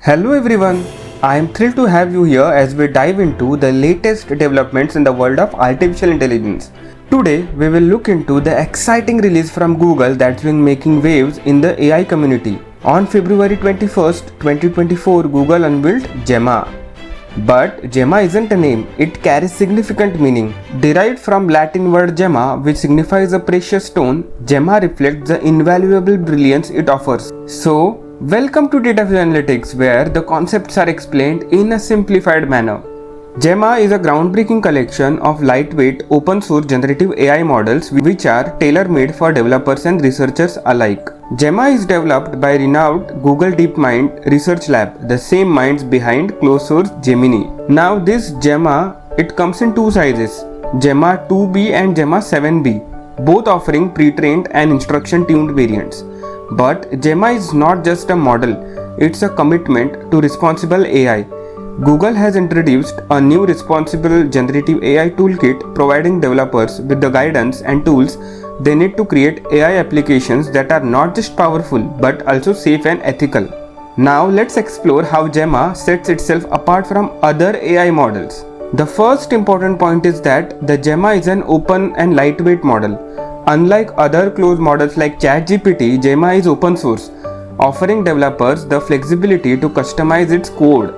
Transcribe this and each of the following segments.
Hello everyone, I am thrilled to have you here as we dive into the latest developments in the world of artificial intelligence. Today, we will look into the exciting release from Google that's been making waves in the AI community. On February 21st, 2024, Google unveiled Gemma. But Gemma isn't a name, it carries significant meaning. Derived from Latin word gemma, which signifies a precious stone, Gemma reflects the invaluable brilliance it offers. So, welcome to Data Analytics, where the concepts are explained in a simplified manner. Gemma is a groundbreaking collection of lightweight, open source generative AI models which are tailor-made for developers and researchers alike. Gemma is developed by renowned Google DeepMind Research Lab, the same minds behind closed source Gemini. Now this Gemma, it comes in two sizes, Gemma 2B and Gemma 7B, both offering pre-trained and instruction-tuned variants. But Gemma is not just a model, it's a commitment to responsible AI. Google has introduced a new responsible generative AI toolkit providing developers with the guidance and tools they need to create AI applications that are not just powerful but also safe and ethical. Now let's explore how Gemma sets itself apart from other AI models. The first important point is that the Gemma is an open and lightweight model. Unlike other closed models like ChatGPT, Gemma is open source, offering developers the flexibility to customize its code.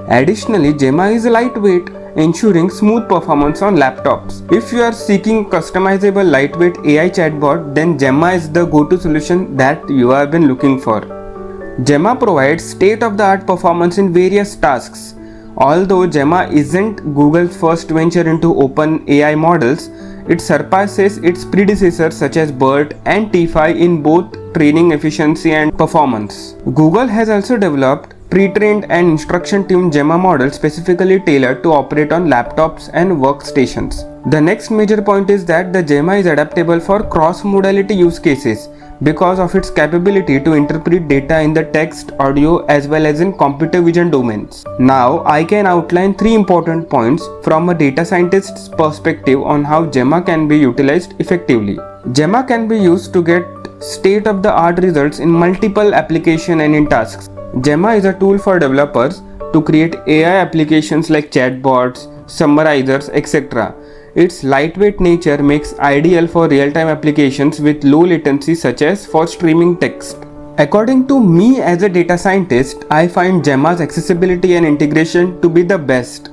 Additionally, Gemma is lightweight, ensuring smooth performance on laptops. If you are seeking customizable lightweight AI chatbot, then Gemma is the go-to solution that you have been looking for. Gemma provides state-of-the-art performance in various tasks. Although Gemma isn't Google's first venture into open AI models, it surpasses its predecessors such as BERT and T5 in both training efficiency and performance. Google has also developed pre-trained and instruction-tuned Gemma models specifically tailored to operate on laptops and workstations. The next major point is that the Gemma is adaptable for cross-modality use cases because of its capability to interpret data in the text, audio as well as in computer vision domains. Now, I can outline three important points from a data scientist's perspective on how Gemma can be utilized effectively. Gemma can be used to get state-of-the-art results in multiple applications and in tasks. Gemma is a tool for developers to create AI applications like chatbots, summarizers, etc. Its lightweight nature makes ideal for real-time applications with low latency such as for streaming text. According to me as a data scientist, I find Gemma's accessibility and integration to be the best.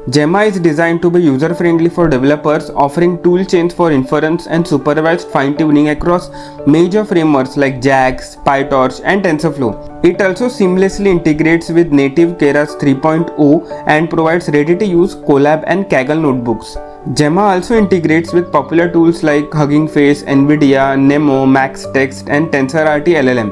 Gemma is designed to be user-friendly for developers, offering tool chains for inference and supervised fine-tuning across major frameworks like JAX, PyTorch, and TensorFlow. It also seamlessly integrates with native Keras 3.0 and provides ready-to-use Colab and Kaggle notebooks. Gemma also integrates with popular tools like Hugging Face, NVIDIA, Nemo, MaxText, and TensorRT LLM.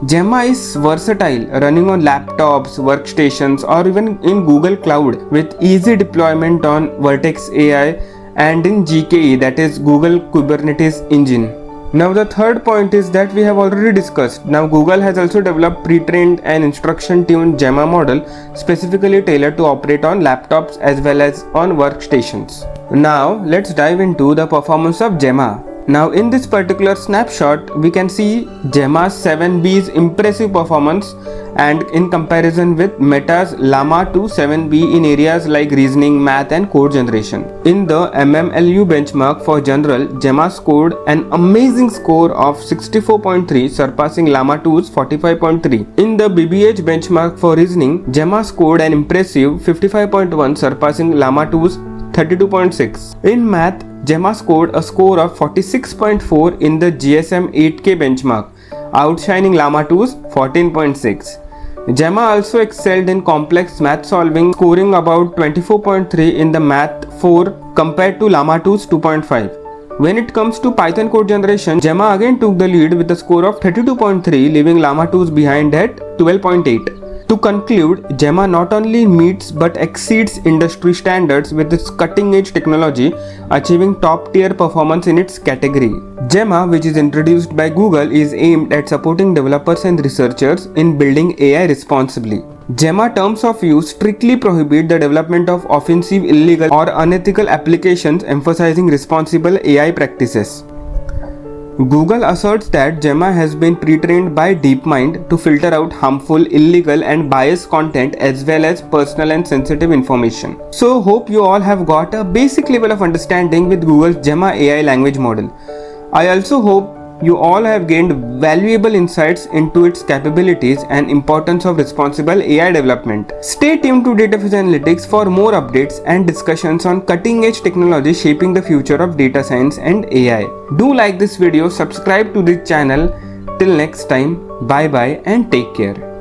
Gemma is versatile, running on laptops, workstations, or even in Google Cloud with easy deployment on Vertex AI and in GKE, that is Google Kubernetes Engine. Now the third point is that we have already discussed. Now Google has also developed pre-trained and instruction-tuned Gemma model specifically tailored to operate on laptops as well as on workstations. Now let's dive into the performance of Gemma. Now in this particular snapshot, we can see Gemma 7B's impressive performance and in comparison with Meta's Llama 2 7B in areas like reasoning, math and code generation. In the MMLU benchmark for general, Gemma scored an amazing score of 64.3, surpassing Llama 2's 45.3. In the BBH benchmark for reasoning, Gemma scored an impressive 55.1, surpassing Llama 2's 32.6. In math, Gemma scored a score of 46.4 in the GSM 8K benchmark, outshining Llama 2's 14.6. Gemma also excelled in complex math solving, scoring about 24.3 in the Math 4 compared to Llama 2's 2.5. When it comes to Python code generation, Gemma again took the lead with a score of 32.3, leaving Llama 2's behind at 12.8. To conclude, Gemma not only meets but exceeds industry standards with its cutting-edge technology, achieving top-tier performance in its category. Gemma, which is introduced by Google, is aimed at supporting developers and researchers in building AI responsibly. Gemma terms of use strictly prohibit the development of offensive, illegal, or unethical applications, emphasizing responsible AI practices. Google asserts that Gemma has been pre-trained by DeepMind to filter out harmful, illegal and biased content as well as personal and sensitive information. So hope you all have got a basic level of understanding with Google's Gemma AI language model. I also hope you all have gained valuable insights into its capabilities and importance of responsible AI development. Stay tuned to Datafuze Analytics for more updates and discussions on cutting-edge technology shaping the future of data science and AI. Do like this video, subscribe to this channel. Till next time, bye bye and take care.